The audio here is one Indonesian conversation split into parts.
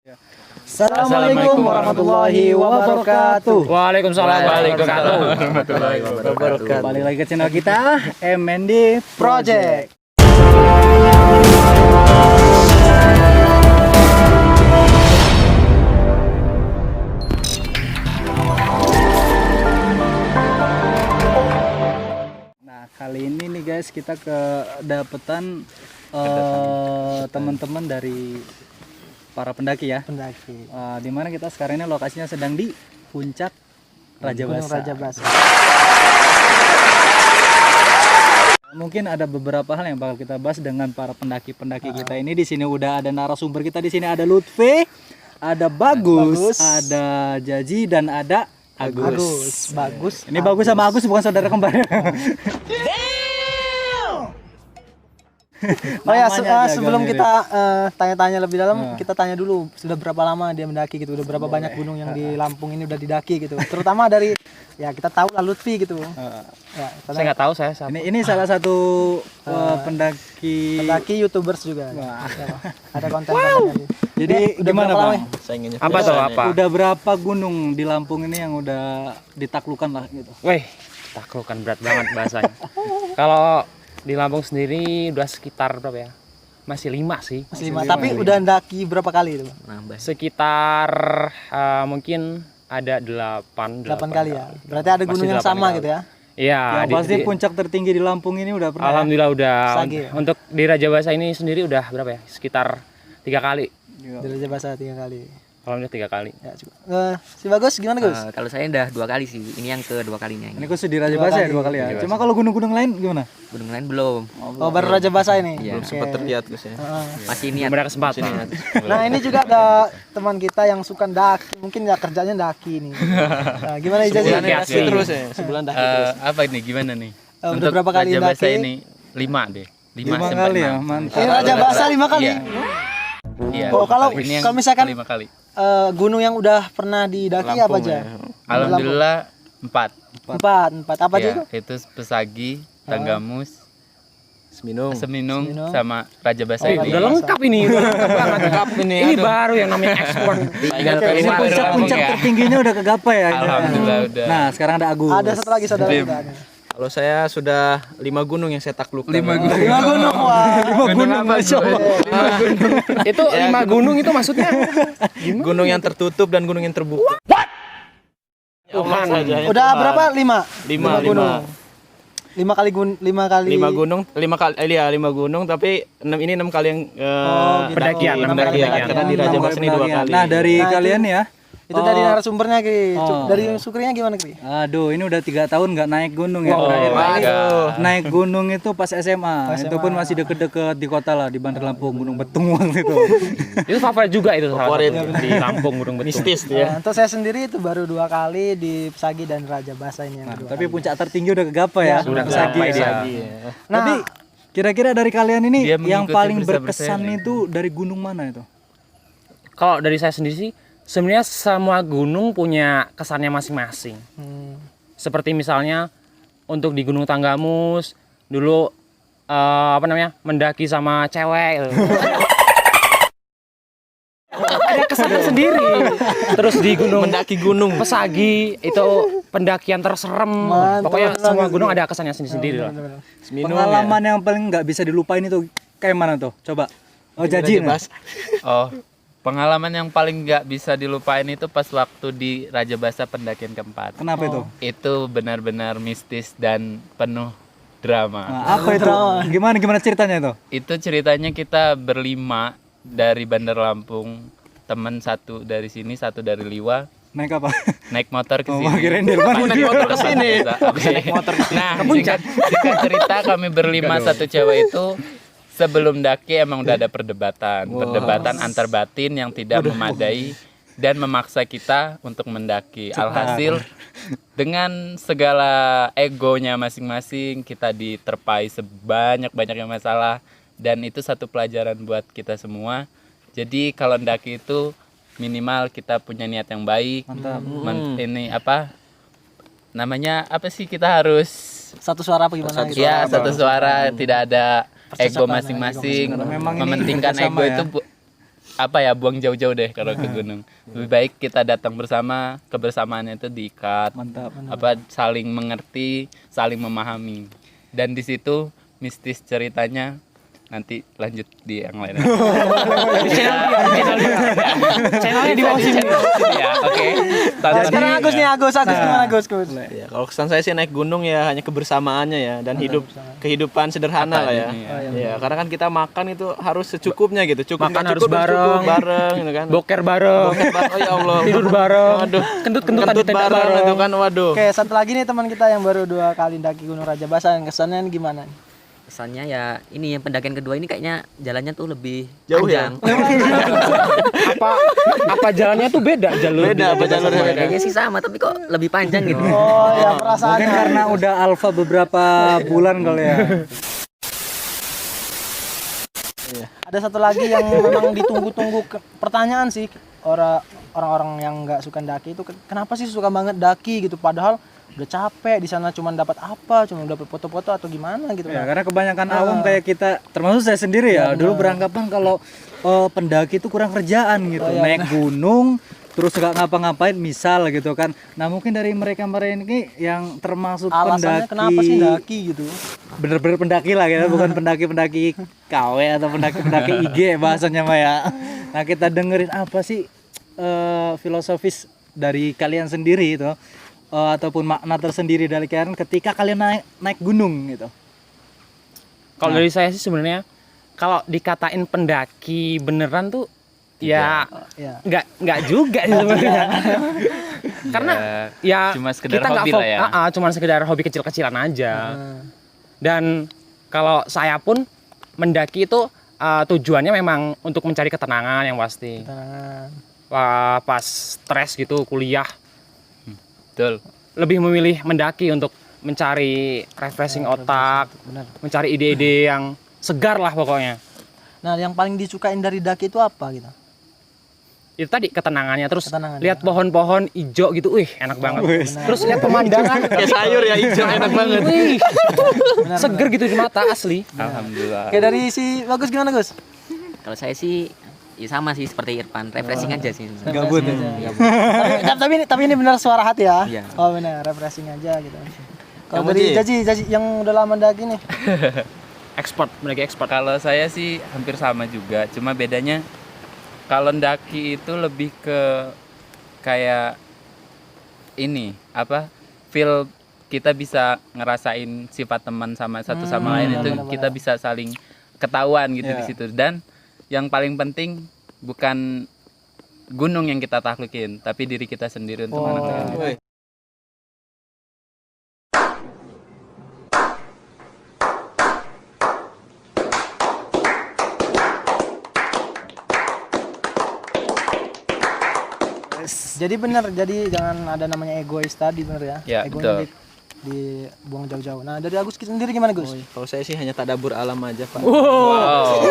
Assalamualaikum warahmatullahi wabarakatuh. Waalaikumsalam warahmatullahi wabarakatuh. Balik lagi ke channel kita MND Project. Nah, kali ini nih guys kita kedapetan teman-teman dari para pendaki ya. Pendaki. Di mana kita sekarang ini lokasinya sedang di puncak Raja Basa. Mungkin ada beberapa hal yang bakal kita bahas dengan para pendaki-pendaki kita ini. Di sini udah ada narasumber kita. Di sini ada Lutfi, ada Bagus, ada Jaji dan ada Agus. Bagus. Ini Bagus sama Agus bukan saudara kembar. Oh ya, sebelum kita tanya-tanya lebih dalam, kita tanya dulu sudah berapa lama dia mendaki gitu, udah berapa banyak gunung yang di Lampung ini udah didaki gitu. Terutama dari ya kita tahu lah Lutfi gitu. Ya, Saya nggak tahu saya siapa. Ini salah satu pendaki YouTubers juga. Ya, ada konten. Jadi gimana Bang? Apa tuh apa? Udah berapa gunung di Lampung ini yang udah ditaklukkan lah gitu? Weh, taklukan berat banget bahasanya. Kalau di Lampung sendiri udah sekitar berapa ya? Masih 5 sih. Masih 5. Tapi udah ndaki berapa kali itu? Sekitar mungkin ada 8 kali ya. Berarti ada gunung yang sama gitu ya. Iya, Yang pasti puncak tertinggi di Lampung ini udah pernah. Alhamdulillah udah. Sagi, ya? Untuk di Raja Basa ini sendiri udah berapa ya? Sekitar 3 kali. Di Raja Basa 3 kali. Alhamdulillah 3 kali. Ya, si Bagus gimana Gus? Kalau saya udah 2 kali sih, ini yang kedua kalinya. Ini khusus di Raja Basa ya 2 kali ya. Cuma kalau gunung-gunung lain gimana? Gunung lain belum. Oh, baru Raja Basa ini. Iya. Belum Sempat terlihat Gus ya. Masih niat. Belum ada kesempatan. Nah, ini juga ada teman kita yang suka daki, mungkin ya kerjanya daki nih. Nah, gimana Ijazah? Daki terus ya, sebulan daki terus. Apa ini gimana nih? Udah berapa kali Raja Basa daki? ini 5 deh. 5 kali ya, mantap. Ini Raja Basa 5 kali. Iya. Oh, kalau Ini yang misalkan 5 kali. gunung yang udah pernah didaki apa aja? Alhamdulillah 4. 4 apa aja itu? Itu Pesagi, Tanggamus, Seminung. Seminung sama Raja Basa Udah ini. lengkap ini, udah lengkap ini. Ini baru yang namanya ekspor. Ini puncak tertingginya udah kegapai ya. Alhamdulillah udah. Nah, sekarang ada Agus. Ada satu lagi saudara kita. Kalau saya sudah 5 gunung yang saya taklukkan. 5 gunung. 5 gunung, wah. 5 gunung Masya Allah. Itu 5 gunung itu maksudnya Gunung yang tertutup dan gunung yang terbuka. Tuhan. Udah berapa? 5. 5 gunung. 5 kali 5 gunung, 5 gunung tapi ini 6 kali yang gitu. Pendakian, pendakian. Karena di Raja Basa ini 2 kali. Nah, dari kalian ya. Itu dari narasumbernya Ki. Dari Sukrinya gimana Ki? Aduh, ini udah 3 tahun nggak naik gunung ya. Terakhir kali naik gunung itu pas SMA. Itu pun masih deket-deket di kota lah, di Bandar Lampung, Gunung Betung waktu itu. Itu favorit juga itu favorit di Lampung Gunung Betung. Mistis ya. Untuk saya sendiri itu baru 2 kali di Pesagi dan Raja Basa ini yang kedua. Tapi puncak tertinggi udah kegapai ya. Sudah Pesagi kegapai ya. dia. Nah, Tapi kira-kira dari kalian ini Dia yang mengikuti paling bersa-bersa berkesan ini. itu dari gunung mana itu? Kalau dari saya sendiri sih sebenarnya semua gunung punya kesannya masing-masing. Seperti misalnya untuk di Gunung Tanggamus dulu mendaki sama cewek gitu. Ada kesannya sendiri. Terus di Mendaki gunung. Pesagi itu pendakian terserem. Pokoknya semua gunung ada kesannya sendiri-sendiri lah. Pengalaman yang paling nggak bisa dilupain itu kayak mana tuh? Coba. Oh, Jaji. Oh, pengalaman yang paling nggak bisa dilupain itu pas waktu di Raja Basa pendakian keempat. Kenapa itu? Itu benar-benar mistis dan penuh drama. Nah, apa itu? Gimana ceritanya itu? Itu ceritanya kita berlima dari Bandar Lampung, teman 1 dari sini, 1 dari Liwa, Naik apa? naik motor ke Oh, sini. kirain di rumah. Naik motor ke sini. Nah, singkat cerita kami berlima, 1 cewek itu sebelum daki emang udah ada perdebatan antar batin yang tidak memadai dan memaksa kita untuk mendaki. Alhasil dengan segala egonya masing-masing kita diterpai sebanyak-banyaknya masalah, dan itu satu pelajaran buat kita semua. Jadi kalau mendaki itu minimal kita punya niat yang baik. Mantap. Ini apa namanya, apa sih, kita harus satu suara apa gimana gitu? ya satu suara, tidak ada ego masing-masing, Memang ini mementingkan bersama ego ya. itu buang jauh-jauh deh kalau ke gunung. Lebih baik kita datang bersama, kebersamaannya itu diikat. Mantap. Saling mengerti, saling memahami. Dan di situ mistis ceritanya nanti lanjut di yang lain. Channelnya di bawah sini. Ya, oke. Sekarang Agus gimana Gus? Ya, kalau kesan saya sih naik gunung ya hanya kebersamaannya ya dan kehidupan sederhana lah ya. Ya, karena kan kita makan itu harus secukupnya gitu. Cukup Makan nggak harus cukup, bareng. bareng gitu kan. Boker bareng, Oh ya Allah. tidur bareng, Waduh. kentut-kentutan di Kentut tenda bareng bareng. itu kan waduh. Oke, satu lagi nih teman kita yang baru 2 kali daki Gunung Raja Basan, kesannya gimana? Kesannya ya ini yang pendakian kedua ini kayaknya jalannya tuh lebih Jauh ya? panjang. Apa jalannya tuh beda jalur? Beda apa jalurnya beda? Kayaknya sih sama tapi kok lebih panjang gitu. Oh, ya Mungkin perasaannya. karena udah alfa beberapa bulan kali ya. Ada satu lagi yang memang ditunggu-tunggu pertanyaan sih orang-orang yang nggak suka daki itu kenapa sih suka banget daki gitu padahal udah capek di sana cuma dapat apa cuma dapat foto-foto atau gimana gitu Ya, kan. karena kebanyakan awam kayak kita, termasuk saya sendiri ya, dulu beranggapan kalau pendaki itu kurang kerjaan gitu, naik gunung terus nggak ngapa-ngapain misal gitu kan. Nah mungkin dari mereka ini yang termasuk Alasannya pendaki, kenapa sih daki gitu? bener-bener pendaki lah gitu, bukan pendaki-pendaki KW atau pendaki-pendaki IG bahasanya mah ya. Nah kita dengerin apa sih filosofis dari kalian sendiri itu, ataupun makna tersendiri dari kalian ketika kalian naik gunung gitu. Kalau dari saya sih sebenarnya kalau dikatain pendaki beneran tuh ya Ya. nggak juga sih sebenarnya. Karena ya cuma sekedar kita nggak hobi lah ya. cuma sekedar hobi kecil-kecilan aja. Dan kalau saya pun mendaki itu tujuannya memang untuk mencari ketenangan yang pasti. Wah, pas stres gitu kuliah Betul. lebih memilih mendaki untuk mencari refreshing otak, mencari ide-ide yang segar lah pokoknya. Nah, yang paling disukain dari daki itu apa gitu? Itu tadi ketenangannya, terus Ketenangan, lihat pohon-pohon hijau gitu, wih enak banget. Terus lihat pemandangan Kayak sayur ya hijau enak banget. wih, seger gitu di mata asli. Alhamdulillah. Kayak dari si Bagus gimana Gus? Kalau saya sih ya sama sih seperti Irfan, refreshing aja sih. Gabut ya. tapi ini benar suara hati ya? Iya. Oh benar, refreshing aja gitu. Kalau Kamu, dari Ji? Jaji yang udah lama daki nih. Expert, mendaki expert. Kalau saya sih hampir sama juga, cuma bedanya kalau ndaki itu lebih ke kayak ini feel kita bisa ngerasain sifat teman sama satu sama lain itu kita bisa saling ketahuan gitu di situ. Dan yang paling penting bukan gunung yang kita taklukin tapi diri kita sendiri untuk menaklukin. Woi. Jadi benar, jadi jangan ada namanya egois tadi benar ya. Ya, Egonya betul. dibuang jauh-jauh. Nah, dari Agus sendiri gimana Gus? Kalau saya sih hanya tadabur alam aja Pak. Wow.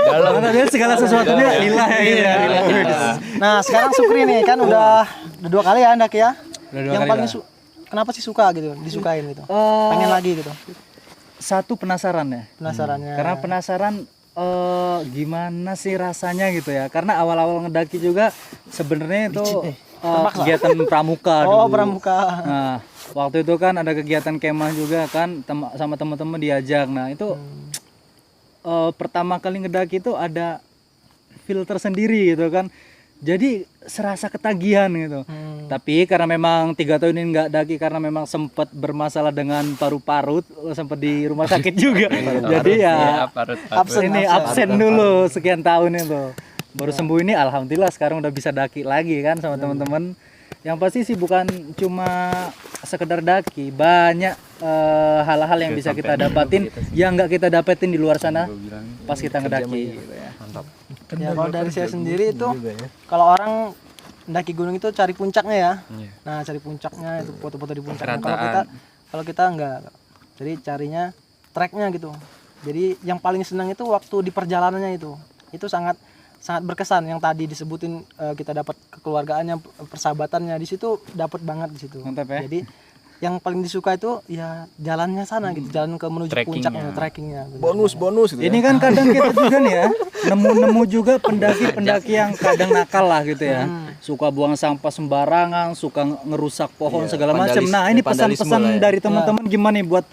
Karena dia segala sesuatunya lillah ya gitu ya. Nah, sekarang Sukri nih kan udah 2 kali ya daki ya. Udah 2 Yang kali paling lah. kenapa sih suka gitu, disukain gitu? Pengen lagi gitu. Satu penasaran ya. Penasarannya. Karena penasaran gimana sih rasanya gitu ya. Karena awal-awal ngedaki juga sebenarnya itu kegiatan pramuka Oh, dulu. pramuka. Nah, waktu itu kan ada kegiatan kemah juga kan sama teman-teman diajak. Nah, itu pertama kali ngedaki itu ada filter sendiri gitu kan. Jadi serasa ketagihan gitu. Tapi karena memang 3 tahun ini nggak daki karena memang sempat bermasalah dengan paru-paru, sempat di rumah sakit juga. Jadi ya absen dulu sekian tahun itu. Baru sembuh ini alhamdulillah sekarang udah bisa daki lagi kan sama teman-teman. Yang pasti sih bukan cuma sekedar daki, banyak hal-hal yang bisa kita dapatin yang nggak kita dapetin di luar sana pas kita ngedaki gitu ya. Ya kalau dari saya sendiri itu kalau orang mendaki gunung itu cari puncaknya ya. Nah, cari puncaknya itu foto-foto di puncaknya. Kalau kita enggak. Jadi carinya treknya gitu. Jadi yang paling senang itu waktu di perjalanannya itu. Itu sangat berkesan yang tadi disebutin kita dapat kekeluargaannya, persahabatannya di situ dapat banget di situ. Mantap ya. Jadi yang paling disuka itu ya jalannya sana gitu, jalan ke menuju puncaknya, trekkingnya. Bonus gitu. Ini kan kadang kita juga nih ya, nemu juga pendaki-pendaki yang kadang nakal lah gitu ya. Suka buang sampah sembarangan, suka ngerusak pohon segala macam. Nah, ini pesan-pesan dari teman-teman gimana nih buat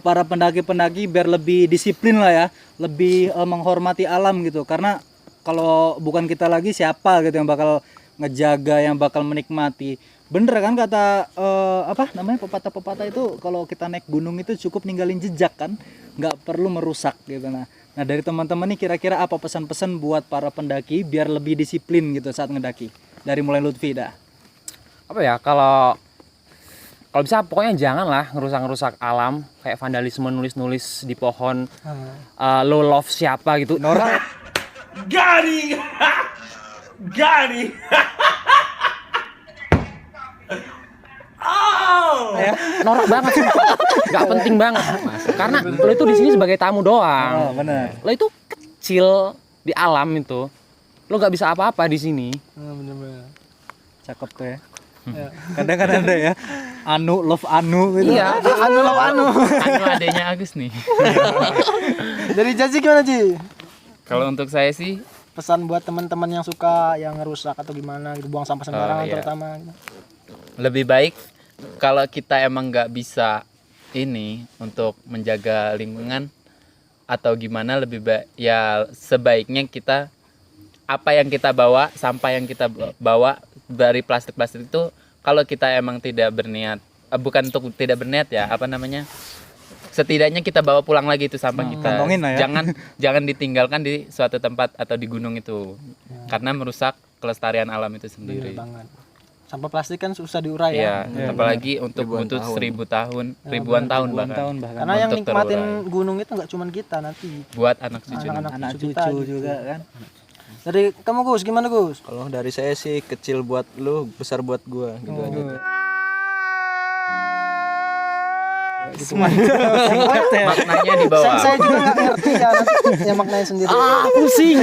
para pendaki-pendaki biar lebih disiplin lah ya, lebih menghormati alam gitu. Karena kalau bukan kita lagi siapa gitu yang bakal ngejaga, yang bakal menikmati. Bener kan kata pepatah-pepatah itu, kalau kita naik gunung itu cukup ninggalin jejak kan, nggak perlu merusak gitu. Nah dari teman-teman nih kira-kira apa pesan-pesan buat para pendaki biar lebih disiplin gitu saat ngedaki? Dari mulai Lutfi dah. Apa ya, kalau bisa pokoknya janganlah ngerusak alam kayak vandalisme, nulis di pohon, lo love siapa gitu. Nora Gani. Norak banget sih, nggak penting banget. Karena lo itu di sini sebagai tamu doang. bener. Lo itu kecil di alam itu, lo nggak bisa apa-apa di sini. Bener-bener. Cakep tuh ya. Kadang-kadang ada ya love Anu gitu. Iya, Anu adanya Agus nih. Dari Jaji gimana Ji? Kalau untuk saya sih Pesan buat teman-teman yang suka yang ngerusak atau gimana gitu, buang sampah sembarangan iya. terutama gitu. lebih baik kalau kita emang nggak bisa ini untuk menjaga lingkungan atau gimana, lebih baik ya sebaiknya kita apa yang kita bawa, sampah yang kita bawa dari plastik itu, kalau kita emang tidak berniat, bukan untuk tidak berniat ya, setidaknya kita bawa pulang lagi itu sampah kita. Kantongin lah ya. Jangan ditinggalkan di suatu tempat atau di gunung itu, karena merusak kelestarian alam itu sendiri. Bener banget. Sampah plastik kan susah diurai ya. Apalagi untuk butuh 1000 tahun, ribuan tahun bahkan. Karena yang untuk nikmatin terurai. gunung itu nggak cuma kita nanti, Buat anak cucu. Anak cucu cucu kita juga kan. Dari kamu Gus, gimana Gus? Kalau dari saya sih kecil buat lu, besar buat gua gitu aja. Maknanya di bawah. Saya juga nggak ngerti ya, nanti yang maknanya sendiri. Pusing.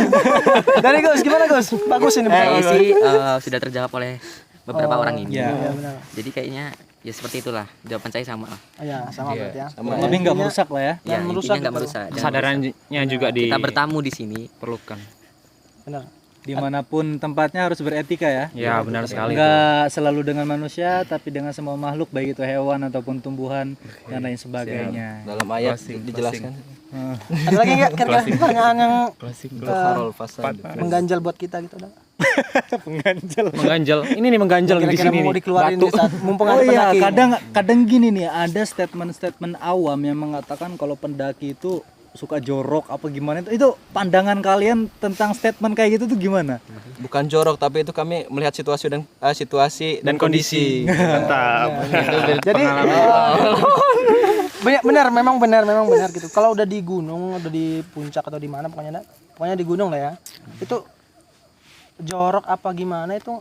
Dari Gus, gimana Gus? Bagus ini. Kayaknya sih sudah terjawab oleh beberapa orang ini. Iya. Benar. Jadi kayaknya ya seperti itulah, jawaban saya sama lah. Ya, sama berarti ya. Lebih nggak merusak lah ya. Ya, merusak intinya nggak gitu. merusak. Kesadarannya juga Kita bertamu di sini. diperlukan. Benar. Dimanapun tempatnya harus beretika ya. Ya benar sekali. Enggak selalu dengan manusia, tapi dengan semua makhluk, baik itu hewan ataupun tumbuhan dan lain sebagainya. Dalam ayat dijelaskan. Ada lagi nggak kira-kira pertanyaan yang Harol fasad. mengganjal buat kita gitu? Ada? Mengganjal. Ini nih mengganjal di Kira-kira sini mau nih. dikeluarin di saat mumpung Oh ada iya, pendaki. kadang gini nih, ada statement awam yang mengatakan kalau pendaki itu suka jorok apa gimana itu pandangan kalian tentang statement kayak gitu tuh gimana? Bukan jorok, tapi itu kami melihat situasi dan kondisi. Jadi memang benar gitu. Kalau udah di gunung, udah di puncak atau di mana pokoknya di gunung lah ya. Itu jorok apa gimana itu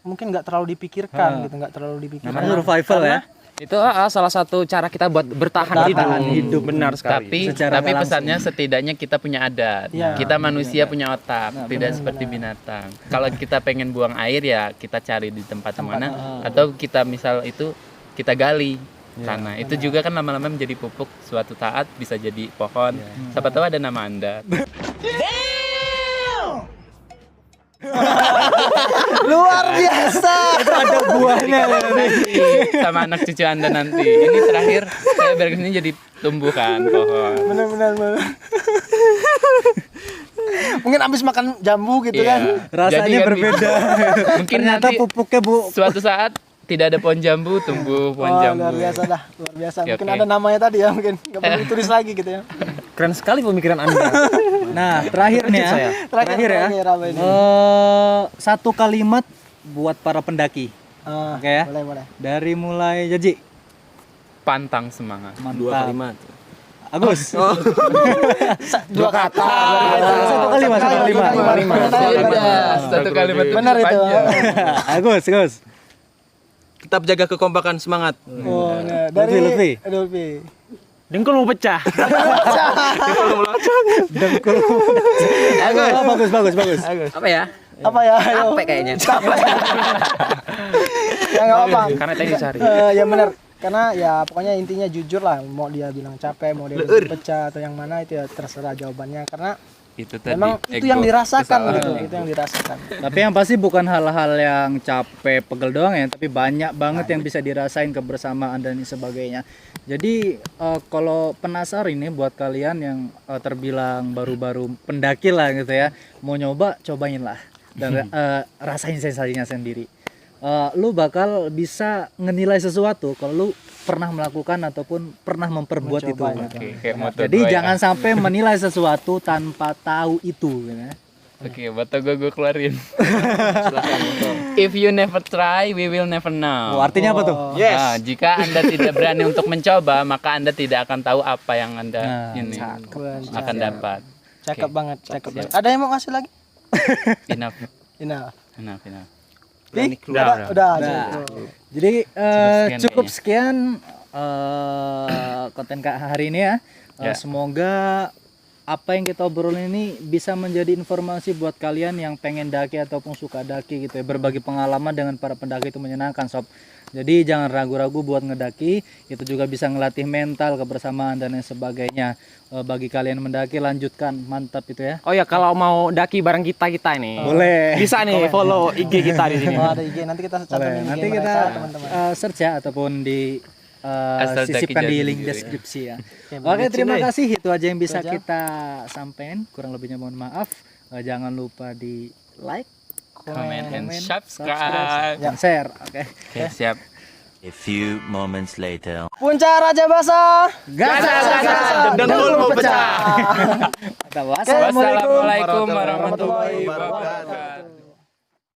mungkin nggak terlalu dipikirkan gitu, nggak terlalu dipikirkan. Namanya survival ya. Itu salah satu cara kita buat bertahan hidup. Benar sekali. Tapi pesannya setidaknya kita punya adat. Iya. Kita manusia punya otak, tidak seperti binatang. Kalau kita pengen buang air ya kita cari di tempat mana, atau kita misal itu kita gali. Karena itu juga kan lama-lama menjadi pupuk, suatu saat bisa jadi pohon. Siapa tahu ada nama Anda. Luar biasa. Itu ada buahnya. Nanti sama anak cucu Anda nanti. Ini terakhir saya berkesini jadi tumbuhan pohon. Benar. Mungkin habis makan jambu gitu Iya. kan. Rasanya Jadi kan berbeda. Mungkin Ternyata nanti pupuknya suatu saat tidak ada pohon jambu, tumbuh pohon jambu. Luar biasa dah, luar biasa. Ya, Mungkin oke. ada namanya tadi ya, mungkin nggak perlu ditulis lagi gitu ya. Keren sekali pemikiran Anda. Nah, terakhir nih ya. Terakhir ya. apa ini? Satu kalimat buat para pendaki. Oke ya. Boleh. Dari mulai Jaji. Pantang semangat. Dua Mantap. kalimat. Agus. Dua kata. Satu kalimat. Satu kalimat itu Benar itu. panjang. Agus. Tetap jaga kekompakan, semangat. Oh, nah, dari Lutfi. Dengkul mau pecah. Dengkul. Bagus. Apa ya? Apa ya? Ayo. Capek kayaknya. Ya nggak apa-apa. Karena tadi dicari. Ya benar. karena ya pokoknya intinya jujur lah, mau dia bilang capek, mau dia bilang pecah atau yang mana itu ya terserah jawabannya, karena Itu tadi. memang itu yang dirasakan gitu, itu yang dirasakan. Tapi yang pasti bukan hal-hal yang capek, pegel doang ya, tapi banyak banget yang bisa dirasain, kebersamaan dan sebagainya. Jadi kalau penasaran ini buat kalian yang terbilang baru-baru pendaki lah gitu ya, mau nyoba, cobain lah dan rasain sensasinya sendiri. Lu bakal bisa ngenilai sesuatu kalau lu pernah melakukan ataupun pernah memperbuat itu. Gitu. Kayak moto Jadi gua ya. jangan sampai menilai sesuatu tanpa tahu itu. Gitu. Oke, moto gue keluarin. If you never try, we will never know. Artinya apa tuh? Nah, jika Anda tidak berani untuk mencoba, maka Anda tidak akan tahu apa yang Anda ini akan dapat. Cakep banget, cakep banget. Ada yang mau ngasih lagi? Enough. Enough. Udah. Jadi sekian cukup kayaknya. sekian konten Kak hari ini ya. Ya. Semoga apa yang kita obrolin ini bisa menjadi informasi buat kalian yang pengen daki ataupun suka daki gitu ya. Berbagi pengalaman dengan para pendaki itu menyenangkan sob. Jadi jangan ragu-ragu buat ngedaki, itu juga bisa ngelatih mental, kebersamaan dan lain sebagainya. Bagi kalian mendaki lanjutkan, mantap itu ya. Oh ya, kalau mau daki bareng kita ini. Boleh. Bisa nih follow IG kita di sini. Oh, ada IG, nanti kita Boleh. cantumin IG Nanti mereka, kita teman-teman. search ya ataupun di Asal daki sisipkan di jadi link sendiri. deskripsi ya. Oke, terima kasih, itu aja yang bisa kita sampaikan. Kurang lebihnya mohon maaf. Jangan lupa di like, Comment and Comment, subscribe. dan share. Oke. Oke, siap. A few moments later. Puncak Raja Basah. Dengkul mau pecah. Wassalamualaikum Wassalamualaikum warahmatullahi wabarakatuh.